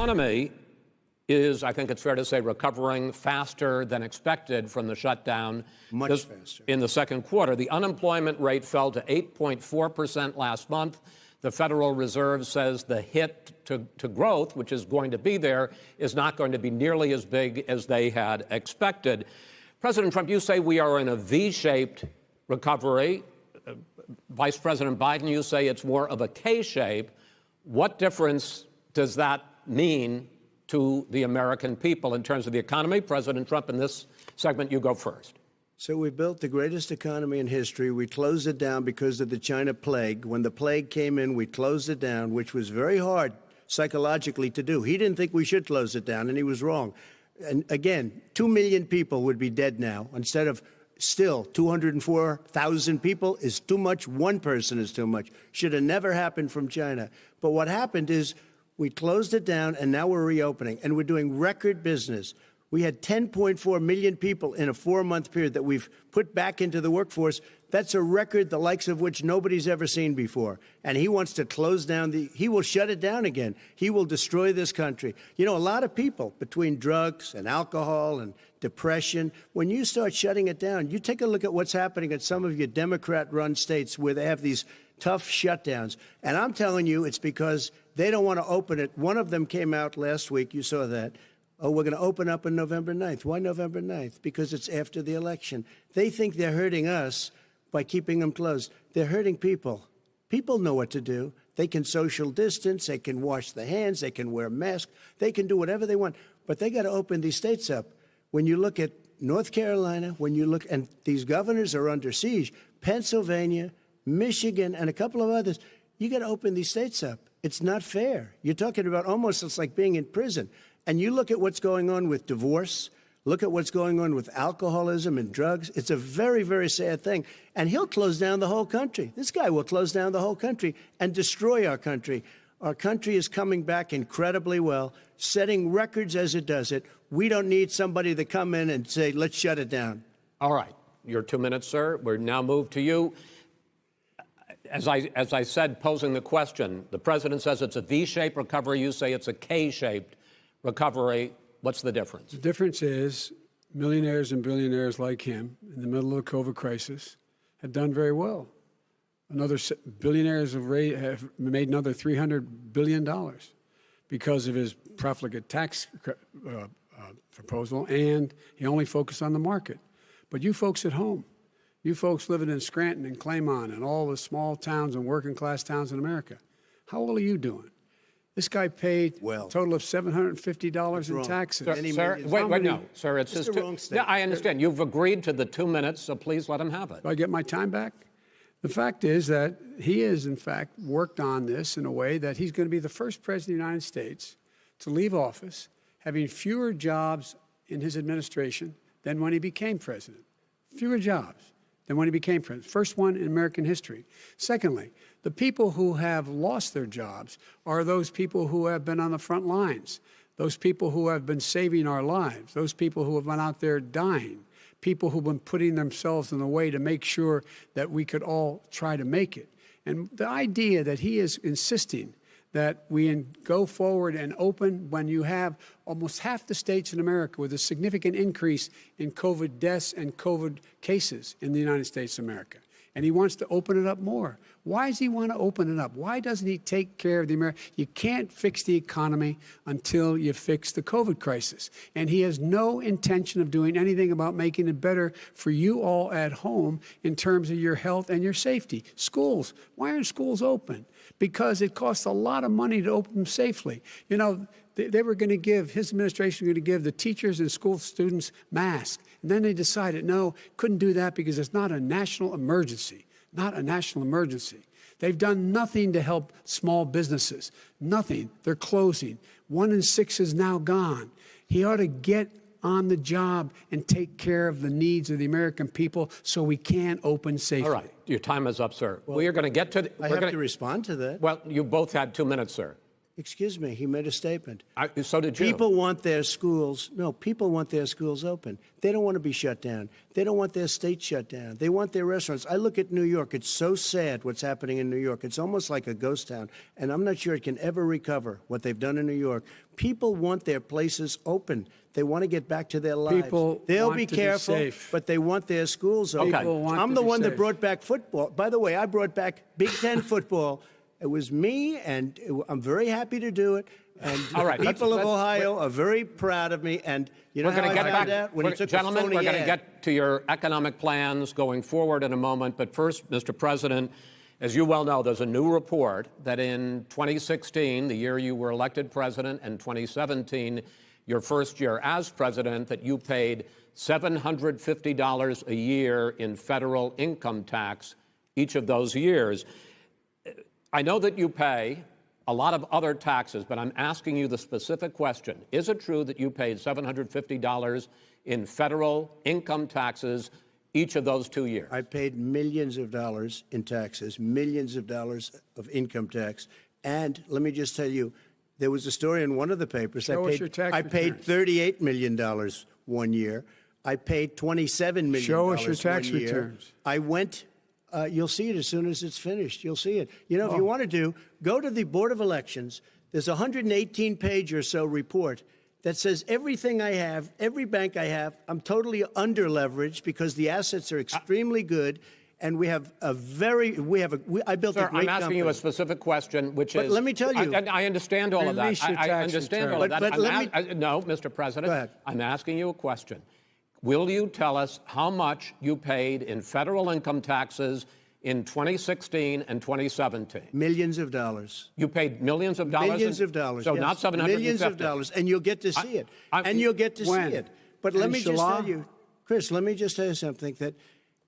economy is, I think it's fair to say, recovering faster than expected from the shutdown. Much faster. In the second quarter. The unemployment rate fell to 8.4% last month. The Federal Reserve says the hit to growth, which is going to be there, is not going to be nearly as big as they had expected. President Trump, you say we are in a V-shaped recovery. Vice President Biden, you say it's more of a K-shape. What difference does that mean to the American people in terms of the economy? President Trump, in this segment, you go first. So we built the greatest economy in history. We closed it down because of the China plague. When the plague came in, we closed it down, which was very hard psychologically to do. He didn't think we should close it down, and he was wrong. And again, 2 million people would be dead now instead of still 204,000 people is too much. One person is too much. Should have never happened from China. But what happened is we closed it down, and now we're reopening, and we're doing record business. We had 10.4 million people in a 4-month period that we've put back into the workforce. That's a record the likes of which nobody's ever seen before. And he wants to close down he will shut it down again. He will destroy this country. You know, a lot of people, between drugs and alcohol and depression, when you start shutting it down, you take a look at what's happening at some of your Democrat-run states where they have these tough shutdowns. And I'm telling you, it's because they don't want to open it. One of them came out last week. You saw that. Oh, we're going to open up on November 9th. Why November 9th? Because it's after the election. They think they're hurting us by keeping them closed. They're hurting people. People know what to do. They can social distance. They can wash their hands. They can wear masks. They can do whatever they want. But they got to open these states up. When you look at North Carolina, when you look, and these governors are under siege, Pennsylvania, Michigan, and a couple of others, you got to open these states up. It's not fair. You're talking about almost it's like being in prison. And you look at what's going on with divorce, look at what's going on with alcoholism and drugs. It's a very, very sad thing. And he'll close down the whole country. This guy will close down the whole country and destroy our country. Our country is coming back incredibly well, setting records as it does it. We don't need somebody to come in and say, let's shut it down. All right. Your 2 minutes, sir. We're now moved to you. As I said, posing the question, the president says it's a V-shaped recovery. You say it's a K-shaped recovery. What's the difference? The difference is millionaires and billionaires like him in the middle of the COVID crisis have done very well. Billionaires have made another $300 billion because of his profligate tax proposal, and he only focused on the market. But you folks at home, you folks living in Scranton and Claymont and all the small towns and working class towns in America, how well are you doing? This guy paid a total of $750 in taxes. Sir, wait, no, sir, it's just wrong yeah, I understand. You've agreed to the 2 minutes, so please let him have it. Do I get my time back? The fact is that he has, in fact, worked on this in a way that he's going to be the first president of the United States to leave office having fewer jobs in his administration than when he became president. Fewer jobs than when he became president. First one in American history. Secondly, the people who have lost their jobs are those people who have been on the front lines, those people who have been saving our lives, those people who have been out there dying, people who've been putting themselves in the way to make sure that we could all try to make it. And the idea that he is insisting that we go forward and open when you have almost half the states in America with a significant increase in COVID deaths and COVID cases in the United States of America. And he wants to open it up more. Why does he want to open it up? Why doesn't he take care of the American? You can't fix the economy until you fix the COVID crisis. And he has no intention of doing anything about making it better for you all at home in terms of your health and your safety. Schools. Why aren't schools open? Because it costs a lot of money to open them safely. You know, they were going to give, his administration was going to give the teachers and school students masks. And then they decided, no, couldn't do that because it's not a national emergency. Not a national emergency. They've done nothing to help small businesses. Nothing. They're closing. 1 in 6 is now gone. He ought to get on the job and take care of the needs of the American people so we can open safely. All right. Your time is up, sir. Well, we are going to get to... I have to respond to that. Well, you both had 2 minutes, sir. Excuse me, he made a statement. So did you. People want their schools. No, people want their schools open. They don't want to be shut down. They don't want their state shut down. They want their restaurants. I look at New York. It's so sad what's happening in New York. It's almost like a ghost town. And I'm not sure it can ever recover what they've done in New York. People want their places open. They want to get back to their lives. They'll be careful, but they want their schools open. I'm the one that brought back football. By the way, I brought back Big Ten football. It was me, and I'm very happy to do it. And all right, people of Ohio are very proud of me. And you know how I found out? When he took gentlemen, we're going to get to your economic plans going forward in a moment. But first, Mr. President, as you well know, there's a new report that in 2016, the year you were elected president, and 2017, your first year as president, that you paid $750 a year in federal income tax each of those years. I know that you pay a lot of other taxes, but I'm asking you the specific question. Is it true that you paid $750 in federal income taxes each of those 2 years? I paid millions of dollars in taxes, millions of dollars of income tax. And let me just tell you, there was a story in one of the papers. I paid $38 million 1 year. I paid $27 million. Show us your tax returns. I went. You'll see it as soon as it's finished. You'll see it. You know, if you want to go to the Board of Elections. There's a 118-page or so report that says everything I have, every bank I have, I'm totally under-leveraged because the assets are extremely good, and I built a great company. I'm asking you a specific question, which is... let me tell you... I understand all of that. I understand all of that. No, Mr. President, go ahead. I'm asking you a question. Will you tell us how much you paid in federal income taxes in 2016 and 2017? Millions of dollars. You paid millions of dollars? Millions of dollars, So yes. not $750? Millions of dollars, and you'll get to see it. And you'll get to see it. But let me just tell you, Chris, let me just tell you something, that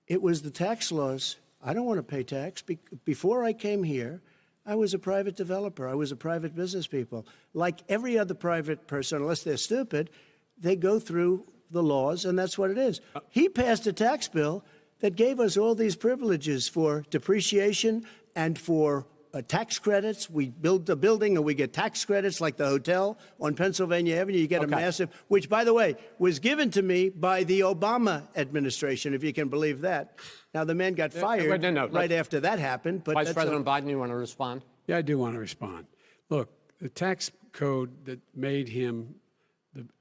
it was the tax laws. I don't want to pay tax. Before I came here, I was a private developer. I was a private business people. Like every other private person, unless they're stupid, they go through the laws, and that's what it is. He passed a tax bill that gave us all these privileges for depreciation and for tax credits. We build a building and we get tax credits, like the hotel on Pennsylvania Avenue. You get a massive, which, by the way, was given to me by the Obama administration, if you can believe that. Now, the man got fired right after that happened. But Vice President Biden, you want to respond? Yeah, I do want to respond. Look, the tax code that made him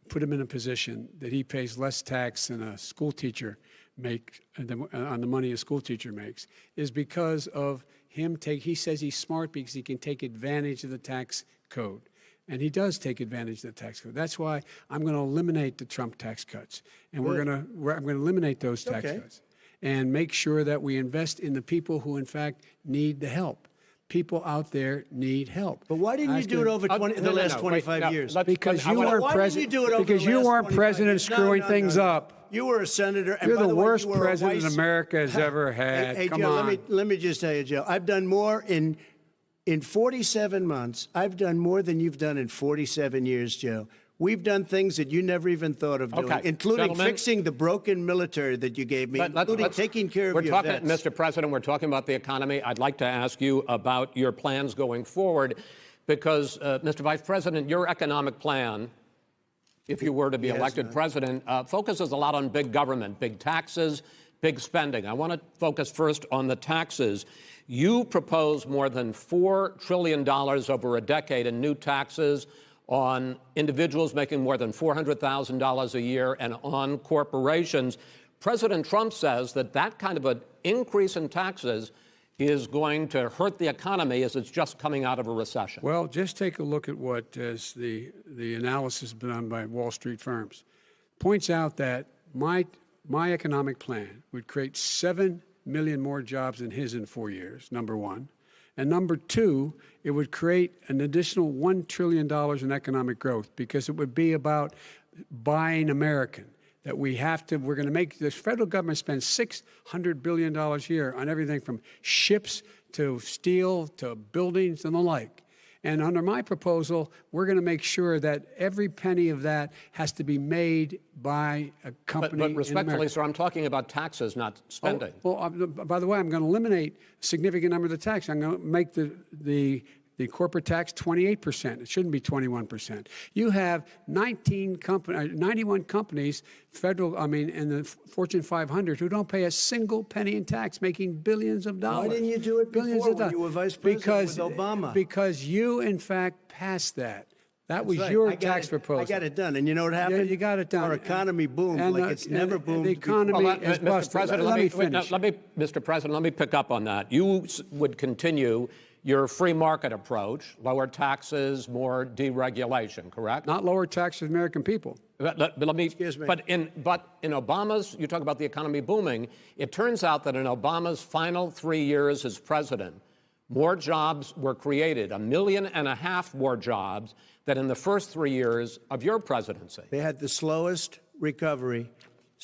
put him in a position that he pays less tax than a school teacher on the money a school teacher makes is because of him he says he's smart because he can take advantage of the tax code. And he does take advantage of the tax code. That's why I'm going to eliminate the Trump tax cuts. And I'm going to eliminate those tax cuts and make sure that we invest in the people who, in fact, need the help. People out there need help. But why didn't you do it over the last 25 years? Because you weren't president. Because you weren't president screwing things up. You were a senator. And You're by the worst way, president America has ever had. Hey, Come Joe, on. let me just tell you, Joe. I've done more in 47 months. I've done more than you've done in 47 years, Joe. We've done things that you never even thought of doing, including fixing the broken military that you gave me, including taking care of your vets. Mr. President, we're talking about the economy. I'd like to ask you about your plans going forward because, Mr. Vice President, your economic plan, if you were to be elected president, focuses a lot on big government, big taxes, big spending. I want to focus first on the taxes. You propose more than $4 trillion over a decade in new taxes on individuals making more than $400,000 a year and on corporations. President Trump says that that kind of an increase in taxes is going to hurt the economy as it's just coming out of a recession. Well, just take a look at what the analysis done by Wall Street firms. Points out that my economic plan would create 7 million more jobs than his in 4 years, number one. And number two, it would create an additional $1 trillion in economic growth because it would be about buying American. That we're going to make, the federal government spend $600 billion a year on everything from ships to steel to buildings and the like. And under my proposal, we're going to make sure that every penny of that has to be made by a company. But respectfully, sir, I'm talking about taxes, not spending. By the way, I'm going to eliminate a significant number of the tax. I'm going to make the the corporate tax, 28%. It shouldn't be 21%. You have 91 companies, in the Fortune 500, who don't pay a single penny in tax, making billions of dollars. Why didn't you do it before when you were vice president with Obama? Because you, in fact, passed that. That was right. your tax proposal. I got it done. And you know what happened? Yeah, you got it done. Our economy boomed like it's never boomed The economy is Mr. busted. President, Let me finish. Mr. President, let me pick up on that. You would continue your free market approach, lower taxes, more deregulation, correct? Not lower taxes for the American people. Excuse me. But in Obama's, you talk about the economy booming. It turns out that in Obama's final 3 years as president, more jobs were created, 1.5 million more jobs than in the first 3 years of your presidency. They had the slowest recovery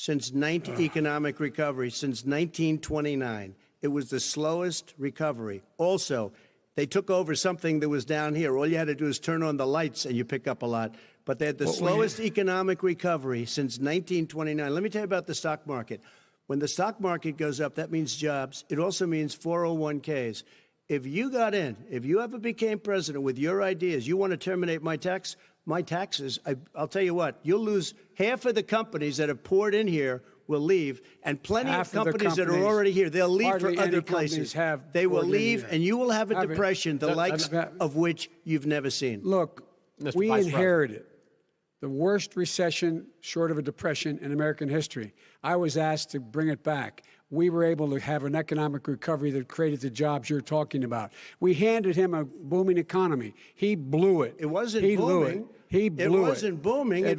economic recovery since 1929. It was the slowest recovery. Also, they took over something that was down here. All you had to do is turn on the lights and you pick up a lot. But they had the slowest economic recovery since 1929. Let me tell you about the stock market. When the stock market goes up, that means jobs. It also means 401ks. If you got in, if you ever became president with your ideas, you want to terminate my taxes, I'll tell you what, you'll lose half of the companies that have poured in here will leave, and plenty of companies that are already here, they'll leave for other places. They will leave, and you will have a depression, the likes of which you've never seen. Look, we inherited the worst recession short of a depression in American history. I was asked to bring it back. We were able to have an economic recovery that created the jobs you're talking about. We handed him a booming economy. He blew it. It wasn't booming. He blew it. It wasn't booming. It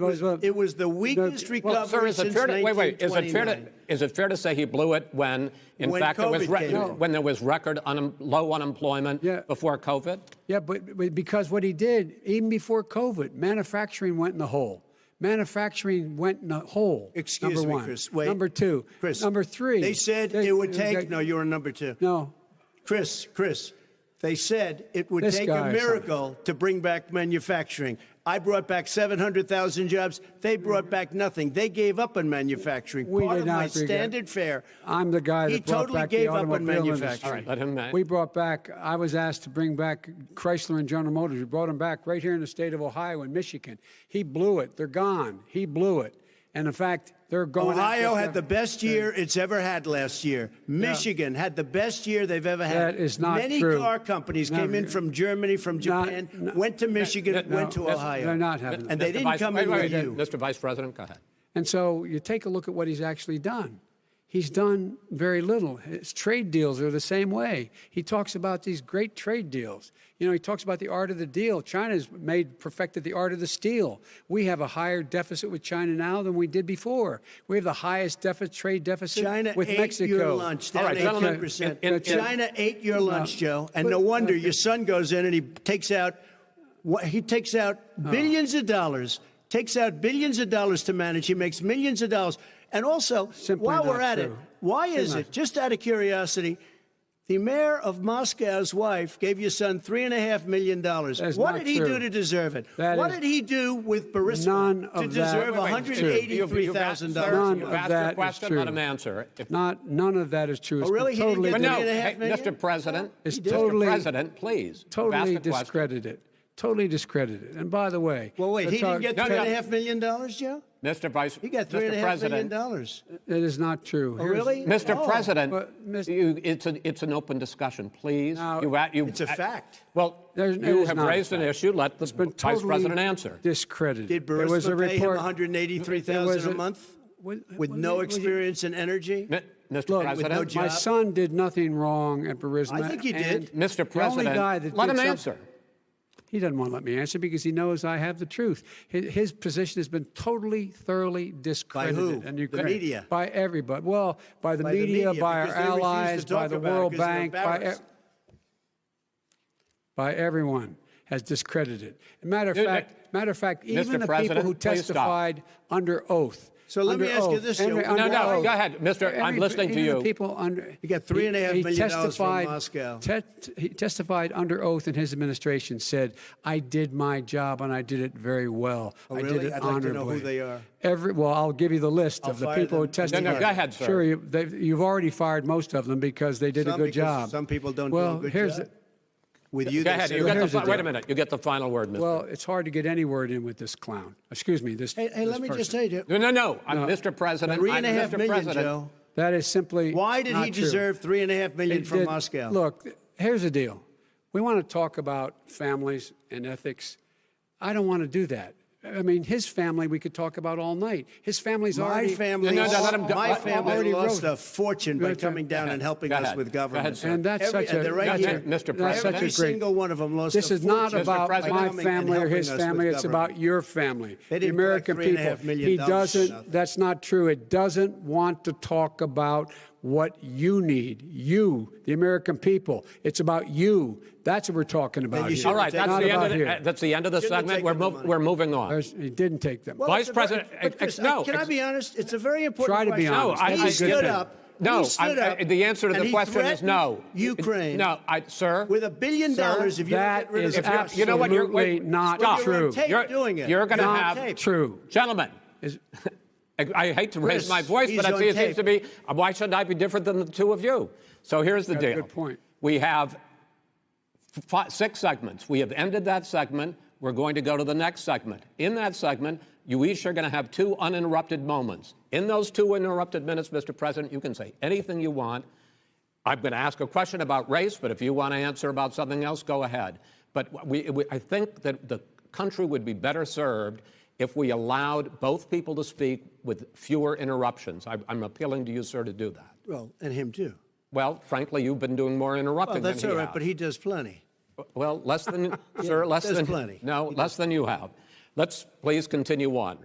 was the weakest recovery since 1929. Is it fair to say he blew it when fact, when there was record low unemployment before COVID? Yeah, but because what he did, even before COVID, manufacturing went in the hole. Manufacturing went in the hole. Excuse number me, one. Chris. Wait. Number two. Chris. Number three. They said it would take. No, you're on number two. No. Chris. They said it would take a miracle to bring back manufacturing. I brought back 700,000 jobs. They brought back nothing. They gave up on manufacturing. Part of my standard fare. I'm the guy that brought back the automobile industry. All right, let him. We brought back. I was asked to bring back Chrysler and General Motors. We brought them back right here in the state of Ohio and Michigan. He blew it. They're gone. He blew it. And in fact, they're going. Ohio had the best year it's ever had last year. Michigan had the best year they've ever had. That is not true. Many car companies came in from Germany, from Japan, went to Michigan, went to Ohio. They're not having. And they didn't come in with you. Mr. Vice President, go ahead. And so you take a look at what he's actually done. He's done very little. His trade deals are the same way. He talks about these great trade deals. You know, he talks about the art of the deal. China's perfected the art of the steal. We have a higher deficit with China now than we did before. We have the highest trade deficit with Mexico. China ate your lunch, down 18%. China ate your lunch, Joe, and no wonder your son goes in and he takes out billions of dollars, to manage. He makes millions of dollars. And also, while we're at it, why is it, just out of curiosity, the mayor of Moscow's wife gave your son $3.5 million. What did he do to deserve it? What did he do with Burisma to deserve $183,000? None of that is true. Let him answer. None of that is true. Oh, really? He didn't get $3.5 million? Mr. President, Mr. President, please. Totally discredited. Totally discredited. And by the way, well, wait, he didn't get $3.5 million, Joe? Mr. Vice, he got $3.5 million. It is not true. Oh, really? Mr. President, it's an open discussion, please. It's a fact. Well, you have raised an issue. Let the Vice President answer. Discredited. Did Burisma pay him $183,000 a month with no experience in energy? Mr. President, my son did nothing wrong at Burisma. I think he did. Mr. President, let him answer. He doesn't want to let me answer because he knows I have the truth. His position has been totally, thoroughly discredited. By who? The media? By everybody. Well, by the media, by our allies, by the World Bank, by everyone has discredited. Matter of fact, even the people who testified under oath. So let me ask you this, Joe. No, go ahead, Mr. I'm listening to you. You got $3.5 million from Moscow. He testified under oath in his administration, said, I did my job and I did it very well. Oh, really? I did it honorably. I'd like to know who they are. Well, I'll give you the list of the people who testified. No, go ahead, sir. Sure, you've already fired most of them because they did a good job. Some people don't do a good job. with you. Go ahead. they You said- get the, wait a minute. You get the final word, Mr. Well, it's hard to get any word in with this clown. Excuse me. Hey, let me just say to you, No. I'm Mr. President. I'm $3.5 Mr. million, President. Joe. That is simply Why did not he true. deserve $3.5 million It from did- Moscow? Look, here's the deal. We want to talk about families and ethics. I don't want to do that. I mean, his family we could talk about all night. His family's My already... family, No, let him go. my family already lost wrote- a fortune by coming down and helping Go us ahead. with Go ahead, government. sir. And that's such a... they're right that's here. a- Mr. that's President. such a Every great... single one of them lost This a is not fortune about by my coming and family or helping his us family. with It's government. about your family, They the didn't American collect people. $3.5 million He for doesn't. nothing. That's not true. It doesn't want to talk about what you need. You, the American people. It's about you. That's what we're talking about you here. should All right, Not that's the end of the Shouldn't have segment. taken the money. We're moving on. He didn't take them. Well, Vice it's a very- President, but Chris, no, can I be honest? It's a very important Try to be question. honest. No, I- He I- stood I- up. No, he stood up, the answer to and the he question is threatened no. Ukraine. No, sir. With $1 billion, if you That don't get rid is of the trust. You know what? absolutely not Stop. You're true. on tape doing it. You're going to Not have true. Gentlemen, Is- I hate to raise Chris, my voice, he's but I on see it seems tape. to be, why should I be different than the two of you? So here's the That's a deal. good point. We have 6 segments. We have ended that segment. We're going to go to the next segment. In that segment, you each are going to have 2 uninterrupted moments. In those 2 uninterrupted minutes, Mr. President, you can say anything you want. I'm going to ask a question about race, but if you want to answer about something else, go ahead. But I think that the country would be better served if we allowed both people to speak with fewer interruptions. I'm appealing to you, sir, to do that. Well, and him too. Well, frankly, you've been doing more interrupting Well, that's than all he right, has. but he does plenty. Well, less than, sir, less does than, plenty. no, less than you have. Let's please continue on.